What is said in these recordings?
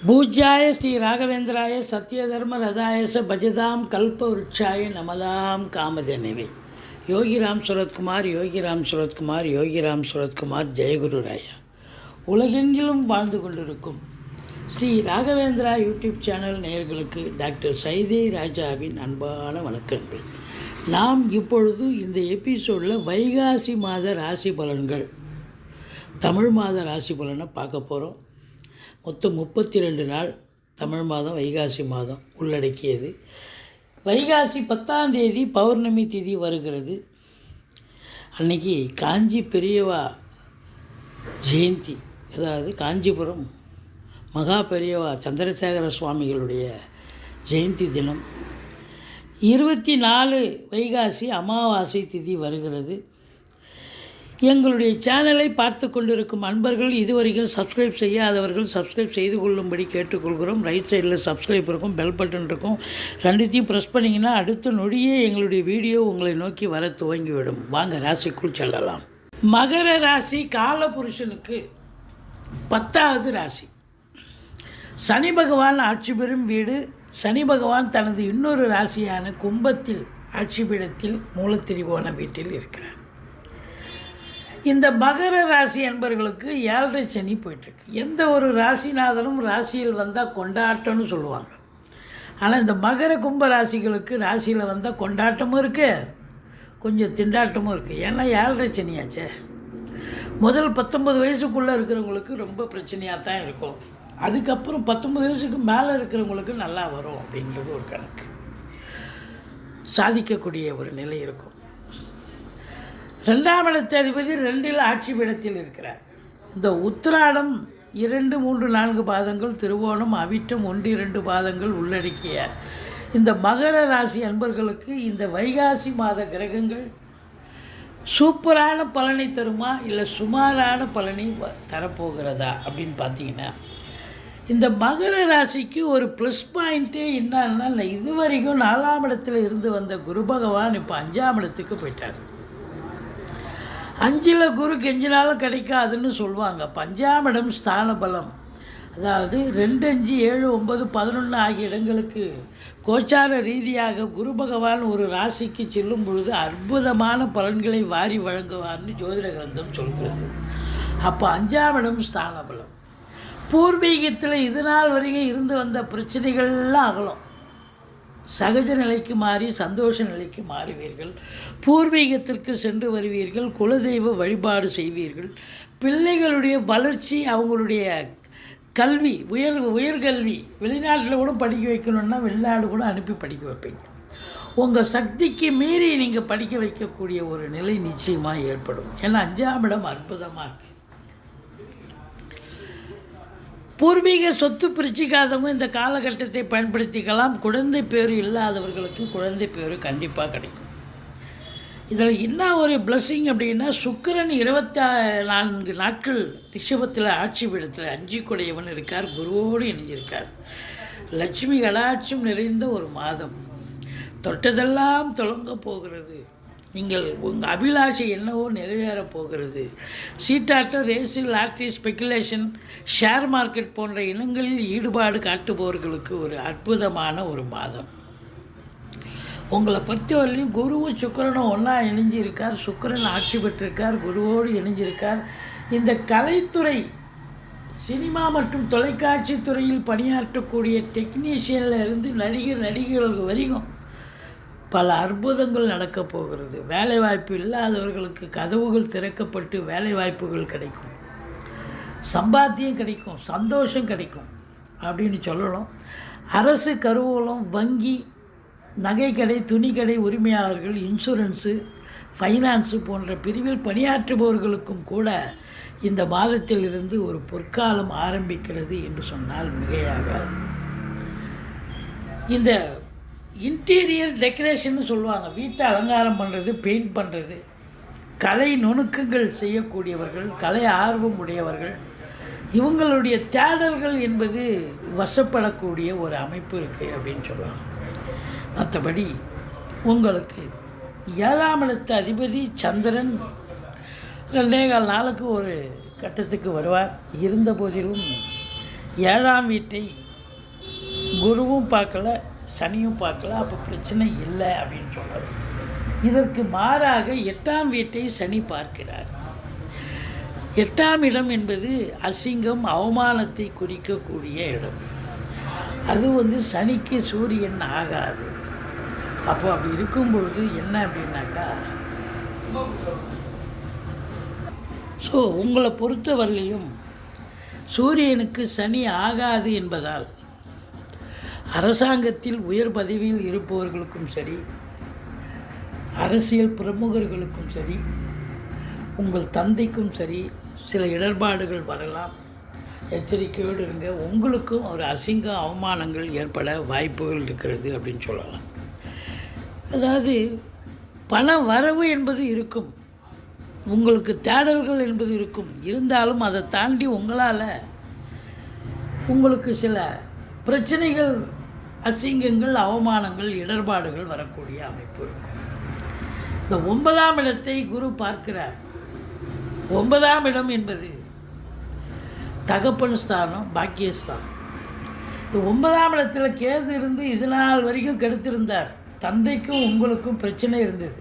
பூஜ்யாய ஸ்ரீ ராகவேந்திராய சத்யதர்ம ரதாயச பஜதாம் கல்பவருட்சாய நமதாம் காமதேனவே. யோகிராம் சுரத்குமார் யோகிராம் சுரத்குமார் யோகிராம் சுரத்குமார் ஜெயகுரு ராயா. உலகெங்கிலும் வாழ்ந்து கொண்டிருக்கும் ஸ்ரீ ராகவேந்திரா யூடியூப் சேனல் நேயர்களுக்கு டாக்டர் சைதே ராஜாவின் அன்பான வணக்கங்கள். நாம் இப்பொழுது இந்த எபிசோடில் வைகாசி மாத ராசி பலன்கள், தமிழ் மாத ராசி பலனை பார்க்க போகிறோம். மொத்தம் 32 நாள் தமிழ் மாதம் வைகாசி மாதம் உள்ளடக்கியது. வைகாசி 10ஆம் தேதி பௌர்ணமி திதி வருகிறது. அன்றைக்கி காஞ்சி பெரியவா ஜெயந்தி, அதாவது காஞ்சிபுரம் மகா பெரியவா சந்திரசேகர சுவாமிகளுடைய ஜெயந்தி தினம். 24 வைகாசி அமாவாசை திதி வருகிறது. எங்களுடைய சேனலை பார்த்து கொண்டிருக்கும் அன்பர்கள் இதுவரைக்கும் சப்ஸ்கிரைப் செய்யாதவர்கள் சப்ஸ்கிரைப் செய்து கொள்ளும்படி கேட்டுக்கொள்கிறோம். ரைட் சைடில் சப்ஸ்கிரைப் இருக்கும், பெல் பட்டன் இருக்கும். ரெண்டுத்தையும் ப்ரெஸ் பண்ணிங்கன்னா அடுத்த நொடியே எங்களுடைய வீடியோ உங்களை நோக்கி வர துவங்கிவிடும். வாங்க ராசிக்குள் செல்லலாம். மகர ராசி காலபுருஷனுக்கு 10வது ராசி. சனி பகவான் ஆட்சி பெறும் வீடு. சனி பகவான் தனது இன்னொரு ராசியான கும்பத்தில் ஆட்சி பீடத்தில் மூலத்திரிகோண வீட்டில் இருக்கிறார். இந்த மகர ராசி என்பவர்களுக்கு 7.5 சனி போயிட்டுருக்கு. எந்த ஒரு ராசிநாதனும் ராசியில் வந்தால் கொண்டாட்டம்னு சொல்லுவாங்க. ஆனால் இந்த மகர கும்ப ராசிகளுக்கு ராசியில் வந்தால் கொண்டாட்டமும் இருக்குது, கொஞ்சம் திண்டாட்டமும் இருக்குது. ஏன்னா 7.5 சனியாச்சே. முதல் 19 வயசுக்குள்ளே இருக்கிறவங்களுக்கு ரொம்ப பிரச்சனையாக தான் இருக்கும். அதுக்கப்புறம் 19 வயசுக்கு மேலே இருக்கிறவங்களுக்கு நல்லா வரும் அப்படின்றது ஒரு கணக்கு. சாதிக்கக்கூடிய ஒரு நிலை இருக்கும். 2ஆம் இடத்து அதிபதி 2இல் ஆட்சி பீடத்தில் இருக்கிறார். இந்த உத்திராடம் 2, 3, 4 பாதங்கள், திருவோணம், அவிட்டம் 1, 2 பாதங்கள் உள்ளடக்கிய இந்த மகர ராசி அன்பர்களுக்கு இந்த வைகாசி மாத கிரகங்கள் சூப்பரான பலனை தருமா இல்லை சுமாரான பலனை தரப்போகிறதா அப்படின்னு பார்த்தீங்கன்னா, இந்த மகர ராசிக்கு ஒரு ப்ளஸ் பாயிண்ட்டே என்னன்னா, இதுவரைக்கும் 4ஆம் இடத்துல இருந்து வந்த குரு பகவான் இப்போ 5ஆம் இடத்துக்கு போயிட்டார். 5ல் குரு கெஞ்சினாலும் கிடைக்காதுன்னு சொல்லுவாங்க. 5ஆம் இடம் ஸ்தான பலம், அதாவது 2, 5, 7, 9, 11 ஆகிய இடங்களுக்கு கோச்சார ரீதியாக குரு பகவான் ஒரு ராசிக்கு செல்லும் பொழுது அற்புதமான பலன்களை வாரி வழங்குவார்னு ஜோதிட கிரந்தம் சொல்கிறது. அப்போ 5ஆம் இடம் ஸ்தான பலம். பூர்வீகத்தில் இது நாள் வரைக்கும் இருந்து வந்த பிரச்சனைகள்லாம் அகலும். சகஜ நிலைக்கு மாறி சந்தோஷ நிலைக்கு மாறுவீர்கள். பூர்வீகத்திற்கு சென்று வருவீர்கள். குலதெய்வ வழிபாடு செய்வீர்கள். பிள்ளைகளுடைய வளர்ச்சி, அவங்களுடைய கல்வி, உயர்கல்வி, வெளிநாட்டில் கூட படிக்க வைக்கணுன்னா வெளிநாடு கூட அனுப்பி படிக்க வைப்பீங்க. உங்கள் சக்திக்கு மீறி நீங்கள் படிக்க வைக்கக்கூடிய ஒரு நிலை நிச்சயமாக ஏற்படும். ஏன்னா 5ஆம் இடம் அற்புதமாக இருக்குது. பூர்வீக சொத்து பிரிச்சிக்காதவங்க இந்த காலகட்டத்தை பயன்படுத்திக்கலாம். குழந்தை பேர் இல்லாதவர்களுக்கு குழந்தை பேர் கண்டிப்பாக கிடைக்கும். இதில் என்ன ஒரு பிளஸ்ஸிங் அப்படின்னா, சுக்கிரன் 24 நாட்கள் ரிஷபத்தில் ஆட்சி பீடத்தில் 5 குடையவன் இருக்கார், குருவோடு இணைஞ்சிருக்கார். லட்சுமி கடாட்சம் நிறைந்த ஒரு மாதம். தொட்டதெல்லாம் தொடங்க போகிறது. நீங்கள் உங்கள் அபிலாஷை என்னவோ நிறைவேறப் போகிறது. சீட்டாட்டம், race, lottery, speculation, share market போன்ற இனங்களில் ஈடுபாடு காட்டுபவர்களுக்கு ஒரு அற்புதமான ஒரு மாதம். உங்களை பொறுத்தவரையிலையும் குருவும் சுக்கிரனும் ஒன்றா இணைஞ்சிருக்கார். சுக்கிரன் ஆட்சி பெற்றிருக்கார், குருவோடு இணைஞ்சிருக்கார். இந்த கலைத்துறை, சினிமா மற்றும் தொலைக்காட்சி துறையில் பணியாற்றக்கூடிய டெக்னீஷியனில் இருந்து நடிகர்கள் வரைக்கும் பல அற்புதங்கள் நடக்கப் போகிறது. வேலைவாய்ப்பு இல்லாதவர்களுக்கு கதவுகள் திறக்கப்பட்டு வேலைவாய்ப்புகள் கிடைக்கும், சம்பாத்தியம் கிடைக்கும், சந்தோஷம் கிடைக்கும் அப்படின்னு சொல்லணும். அரசு, கருவூலம், வங்கி, நகைக்கடை, துணிக்கடை உரிமையாளர்கள், இன்சூரன்ஸு, ஃபைனான்ஸு போன்ற பிரிவில் பணியாற்றுபவர்களுக்கும் கூட இந்த மாதத்தில் இருந்து ஒரு பொற்காலம் ஆரம்பிக்கிறது என்று சொன்னால் மிகையாக. இந்த இன்டீரியர் டெக்கரேஷன்னு சொல்லுவாங்க. வீட்டை அலங்காரம் பண்ணுறது, பெயிண்ட் பண்ணுறது, கலை நுணுக்கங்கள் செய்யக்கூடியவர்கள், கலை ஆர்வம் உடையவர்கள், இவங்களுடைய தேடல்கள் என்பது வசப்படக்கூடிய ஒரு அமைப்பு இருக்குது அப்படின்னு சொல்லுவாங்க. மற்றபடி உங்களுக்கு 7ஆம் இடத்து அதிபதி சந்திரன் 2.25 நாளுக்கு ஒரு கட்டத்துக்கு வருவார். இருந்த போதிலும் 7ஆம் வீட்டை குருவும் பார்க்கல, சனியும் பார்க்கல, அப்போ பிரச்சனை இல்லை அப்படின்னு சொல்கிறார். இதற்கு மாறாக 8ஆம் வீட்டை சனி பார்க்கிறார். 8ஆம் இடம் என்பது அசிங்கம், அவமானத்தை குறிக்கக்கூடிய இடம். அது சனிக்கு சூரியன் ஆகாது. அப்போ அப்படி இருக்கும்பொழுது என்ன அப்படின்னாக்கா, ஸோ உங்களை பொறுத்தவரையிலையும் சூரியனுக்கு சனி ஆகாது என்பதால் அரசாங்கத்தில் உயர் பதவியில் இருப்பவர்களுக்கும் சரி, அரசியல் பிரமுகர்களுக்கும் சரி, உங்கள் தந்தைக்கும் சரி சில இடர்பாடுகள் வரலாம். எச்சரிக்கையோடு இருங்க. உங்களுக்கும் ஒரு அசிங்க அவமானங்கள் ஏற்பட வாய்ப்புகள் இருக்கிறது அப்படின்னு சொல்லலாம். அதாவது பண வரவு என்பது இருக்கும், உங்களுக்கு தேடல்கள் என்பது இருக்கும். இருந்தாலும் அதை தாண்டி உங்களால் உங்களுக்கு சில பிரச்சனைகள், அசிங்கங்கள், அவமானங்கள், இடர்பாடுகள் வரக்கூடிய அமைப்பு இருக்கும். இந்த 9ஆம் இடத்தை குரு பார்க்கிறார். 9ஆம் இடம் என்பது தகப்பன் ஸ்தானம், பாக்கியஸ்தானம். இந்த 9ஆம் இடத்துல கேது இருந்து இது நாள் வரைக்கும் கெடுத்திருந்தார். தந்தைக்கும் உங்களுக்கும் பிரச்சனை இருந்தது.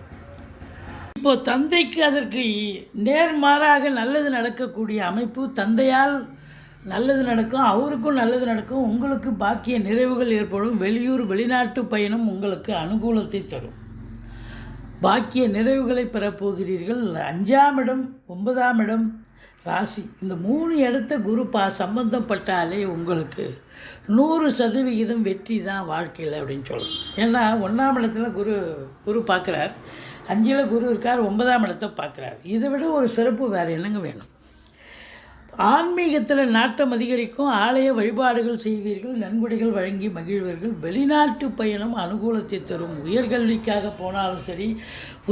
இப்போது தந்தைக்கு அதற்கு நேர்மாறாக நல்லது நடக்கக்கூடிய அமைப்பு. தந்தையால் நல்லது நடக்கும், அவருக்கும் நல்லது நடக்கும், உங்களுக்கு பாக்கிய நிறைவுகள் ஏற்படும். வெளியூர் வெளிநாட்டு பயணம் உங்களுக்கு அனுகூலத்தை தரும். பாக்கிய நிறைவுகளை பெறப்போகிறீர்கள். 5ஆம் இடம், 9ஆம் இடம், ராசி, இந்த 3 இடத்த குரு சம்பந்தப்பட்டாலே உங்களுக்கு 100% வெற்றி தான் வாழ்க்கையில் அப்படின்னு சொல்லணும். ஏன்னா 1ஆம் இடத்துல குரு பார்க்குறார், 5ல் குரு இருக்கார், 9ஆம் இடத்தை பார்க்குறார். இதை விட ஒரு சிறப்பு வேறு என்னங்க வேணும்? ஆன்மீகத்தில் நாட்டம் அதிகரிக்கும். ஆலய வழிபாடுகள் செய்வீர்கள், நன்கொடைகள் வழங்கி மகிழ்வீர்கள். வெளிநாட்டு பயணம் அனுகூலத்தை தரும். உயர்கல்விக்காக போனாலும் சரி,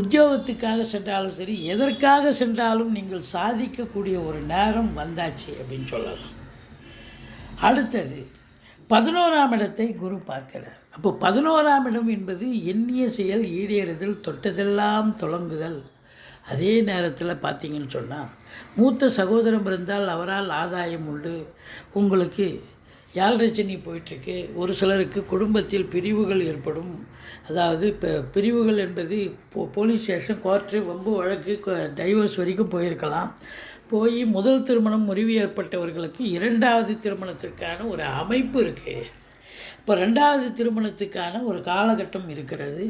உத்தியோகத்துக்காக சென்றாலும் சரி, எதற்காக சென்றாலும் நீங்கள் சாதிக்கக்கூடிய ஒரு நேரம் வந்தாச்சு அப்படின்னு சொல்லலாம். அடுத்தது 11ஆம் இடத்தை குரு பார்க்கிறார். அப்போ 11ஆம் இடம் என்பது எண்ணிய செயல் ஈடேறுதல், தொட்டதெல்லாம் தொடங்குதல். அதே நேரத்தில் பார்த்தீங்கன்னு சொன்னால் மூத்த சகோதரம் இருந்தால் அவரால் ஆதாயம் உண்டு. உங்களுக்கு 7 சனி போயிட்டுருக்கு. ஒரு சிலருக்கு குடும்பத்தில் பிரிவுகள் ஏற்படும். அதாவது இப்போ பிரிவுகள் என்பது போலீஸ் ஸ்டேஷன், கோர்ட்டு, வம்பு வழக்கு, டைவர்ஸ் வரைக்கும் போயிருக்கலாம். போய் முதல் திருமணம் முறிவு ஏற்பட்டவர்களுக்கு 2வது திருமணத்திற்கான ஒரு அமைப்பு இருக்குது. இப்போ 2வது திருமணத்துக்கான ஒரு காலகட்டம் இருக்கிறது.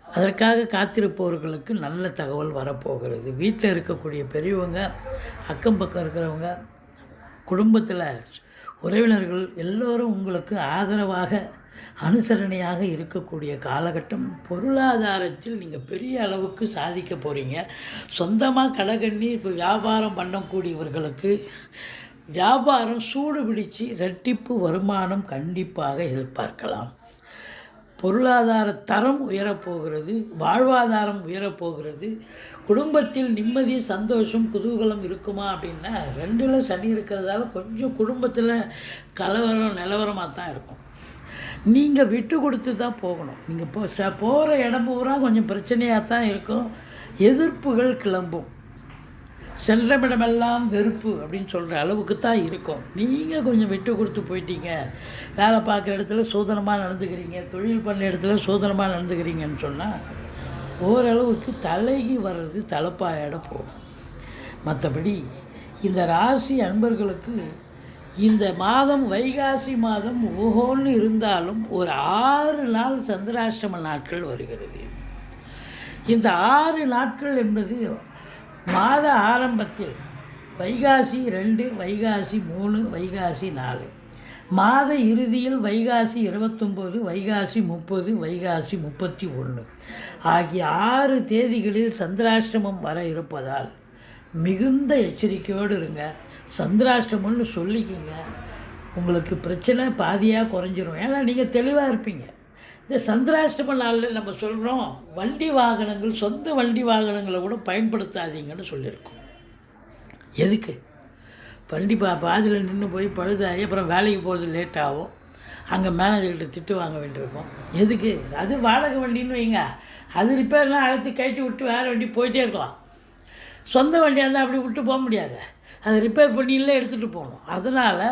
அதற்காக காத்திருப்பவர்களுக்கு நல்ல தகவல் வரப்போகிறது. வீட்டில் இருக்கக்கூடிய பெரியவங்க, அக்கம் பக்கம் இருக்கிறவங்க, குடும்பத்தில் உறவினர்கள் எல்லோரும் உங்களுக்கு ஆதரவாக, அனுசரணையாக இருக்கக்கூடிய காலகட்டம். பொருளாதாரத்தில் நீங்கள் பெரிய அளவுக்கு சாதிக்க போகிறீங்க. சொந்தமாக கடகண்ணி இப்போ வியாபாரம் பண்ணக்கூடியவர்களுக்கு வியாபாரம் சூடு பிடிச்சு ரெட்டிப்பு வருமானம் கண்டிப்பாக எதிர்பார்க்கலாம். பொருளாதார தரம் உயரப்போகிறது, வாழ்வாதாரம் உயரப்போகிறது. குடும்பத்தில் நிம்மதி, சந்தோஷம், குதூகலம் இருக்குமா அப்படின்னா 2ல் சனி இருக்கிறதால கொஞ்சம் குடும்பத்தில் கலவரம் நிலவரமாக தான் இருக்கும். நீங்கள் விட்டு கொடுத்து தான் போகணும். நீங்கள் போகிற இடம் பூரா கொஞ்சம் பிரச்சனையாக தான் இருக்கும். எதிர்ப்புகள் கிளம்பும். சென்றமிடமெல்லாம் வெறுப்பு அப்படின்னு சொல்கிற அளவுக்கு தான் இருக்கும். நீங்கள் கொஞ்சம் விட்டு கொடுத்து போயிட்டீங்க, வேலை பார்க்குற இடத்துல சோதனமாக நடந்துக்கிறீங்க, தொழில் பண்ண இடத்துல சோதனமாக நடந்துக்கிறீங்கன்னு சொன்னால் ஓரளவுக்கு தலைகி வர்றது தலைப்பாயோட போகும். மற்றபடி இந்த ராசி அன்பர்களுக்கு இந்த மாதம், வைகாசி மாதம் ஓஹோன்னு இருந்தாலும் ஒரு 6 நாள் சந்திராஷ்டம நாட்கள் வருகிறது. இந்த 6 நாட்கள் என்பது மாத ஆரம்பத்தில் வைகாசி 2, வைகாசி 3, வைகாசி 4, மாத இறுதியில் வைகாசி 29, வைகாசி 30, வைகாசி 31 ஆகிய 6 தேதிகளில் சந்திராஷ்டமம் வர இருப்பதால் மிகுந்த எச்சரிக்கையோடு இருங்க. சந்திராஷ்டமம்னு சொல்லிக்கிங்க, உங்களுக்கு பிரச்சனை பாதியாக குறைஞ்சிரும். ஏன்னா நீங்கள் தெளிவாக இருப்பீங்க. இந்த சந்திராஷ்டம நாளில் நம்ம சொல்கிறோம், வண்டி வாகனங்கள், சொந்த வண்டி வாகனங்களை கூட பயன்படுத்தாதீங்கன்னு சொல்லியிருக்கோம். எதுக்கு? வண்டி பாதியில் நின்று போய் பழுதாகி அப்புறம் வேலைக்கு போகிறது லேட் ஆகும். அங்கே மேனேஜர்கிட்ட திட்டு வாங்க வேண்டியிருக்கும். எதுக்கு? அது வாடகை வண்டின்னு வைங்க, அது ரிப்பேர்லாம் அழுத்தி கட்டி விட்டு வேறு வண்டி போயிட்டே இருக்கலாம். சொந்த வண்டியாக இருந்தால் அப்படி விட்டு போக முடியாது, அதை ரிப்பேர் பண்ணி இல்லை எடுத்துகிட்டு போகணும். அதனால்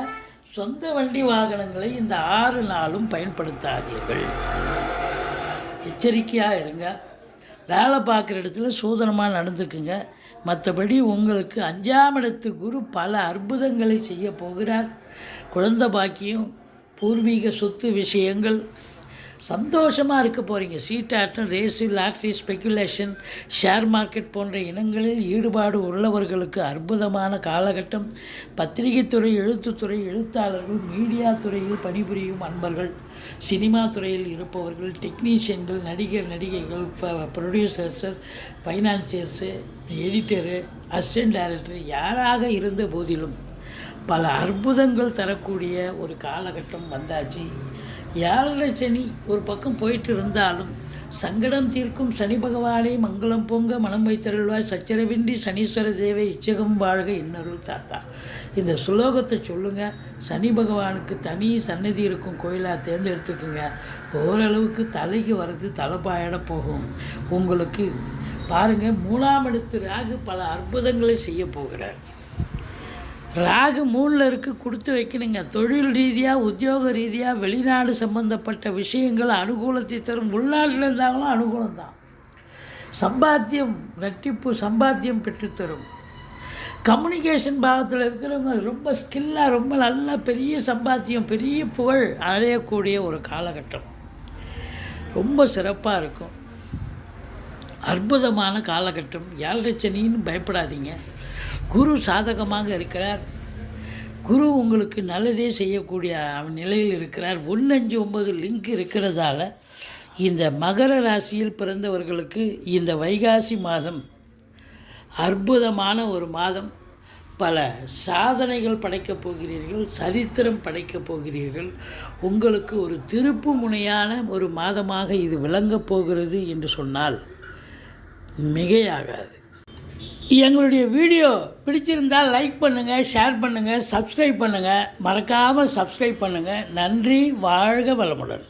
சொந்த வண்டி வாகனங்களை இந்த 6 நாளும் பயன்படுத்தாதீர்கள். எச்சரிக்கையாக இருங்க. வேலை பார்க்குற இடத்துல சூதனமாக நடந்துக்குங்க. மற்றபடி உங்களுக்கு 5ஆம் இடத்து குரு பல அற்புதங்களை செய்ய போகிறார். குழந்தை பாக்கியம், பூர்வீக சொத்து விஷயங்கள், சந்தோஷமாக இருக்க போகிறீங்க. சீட்டாட்டம், race, lottery, speculation, share market போன்ற இனங்களில் ஈடுபாடு உள்ளவர்களுக்கு அற்புதமான காலகட்டம். பத்திரிகை துறை, எழுத்துத்துறை, எழுத்தாளர்கள், மீடியா துறையில் பணிபுரியும் அன்பர்கள், சினிமா துறையில் இருப்பவர்கள், டெக்னீஷியன்கள், நடிகர் நடிகைகள், ப்ரொடியூசர்ஸு, ஃபைனான்சியர்ஸு, எடிட்டரு, அசிஸ்டன்ட் டைரக்டர் யாராக இருந்த போதிலும் பல அற்புதங்கள் தரக்கூடிய ஒரு காலகட்டம் வந்தாச்சு. 7.5 சனி ஒரு பக்கம் போயிட்டு இருந்தாலும் சங்கடம் தீர்க்கும் சனி பகவானே மங்களம் பொங்க மனம் வைத்தருள்வாய், சச்சரவின்றி சனீஸ்வர தேவை இச்சகம் வாழ்க இன்னருள் தாத்தா. இந்த சுலோகத்தை சொல்லுங்கள். சனி பகவானுக்கு தனி சன்னதி இருக்கும் கோயிலாக தேர்ந்தெடுத்துக்குங்க. ஓரளவுக்கு தலைக்கு வர்றது தலைப்பாயிட போகும். உங்களுக்கு பாருங்கள், 3ஆம் இடத்து ராகு பல அற்புதங்களை செய்ய போகிறார். ராகு 3ல் இருக்கு, கொடுத்து வைக்கணுங்க. தொழில் ரீதியாக, உத்தியோக ரீதியாக, வெளிநாடு சம்பந்தப்பட்ட விஷயங்கள் அனுகூலத்தை தரும். உள்நாட்டில் இருந்தாங்களும் அனுகூலம் தான். சம்பாத்தியம், ரெட்டிப்பு சம்பாத்தியம் பெற்றுத்தரும். கம்யூனிகேஷன் பாகத்தில் இருக்கிறவங்க ரொம்ப ஸ்கில்லாக, ரொம்ப நல்ல பெரிய சம்பாத்தியம், பெரிய புகழ் அடையக்கூடிய ஒரு காலகட்டம். ரொம்ப சிறப்பாக இருக்கும். அற்புதமான காலகட்டம். 7.5 சனின்னு பயப்படாதீங்க. குரு சாதகமாக இருக்கிறார். குரு உங்களுக்கு நல்லதே செய்யக்கூடிய நிலையில் இருக்கிறார். 1, 5, 9 லிங்க் இருக்கிறதால இந்த மகர ராசியில் பிறந்தவர்களுக்கு இந்த வைகாசி மாதம் அற்புதமான ஒரு மாதம். பல சாதனைகள் படைக்கப் போகிறீர்கள், சரித்திரம் படைக்கப் போகிறீர்கள். உங்களுக்கு ஒரு திருப்பு முனையான ஒரு மாதமாக இது விளங்கப் போகிறது என்று சொன்னால் மிகையாகாது. எங்களுடைய வீடியோ பிடிச்சிருந்தால் லைக் பண்ணுங்கள், ஷேர் பண்ணுங்கள், சப்ஸ்கிரைப் பண்ணுங்கள். மறக்காமல் சப்ஸ்கிரைப் பண்ணுங்கள். நன்றி. வாழ்க வளமுடன்.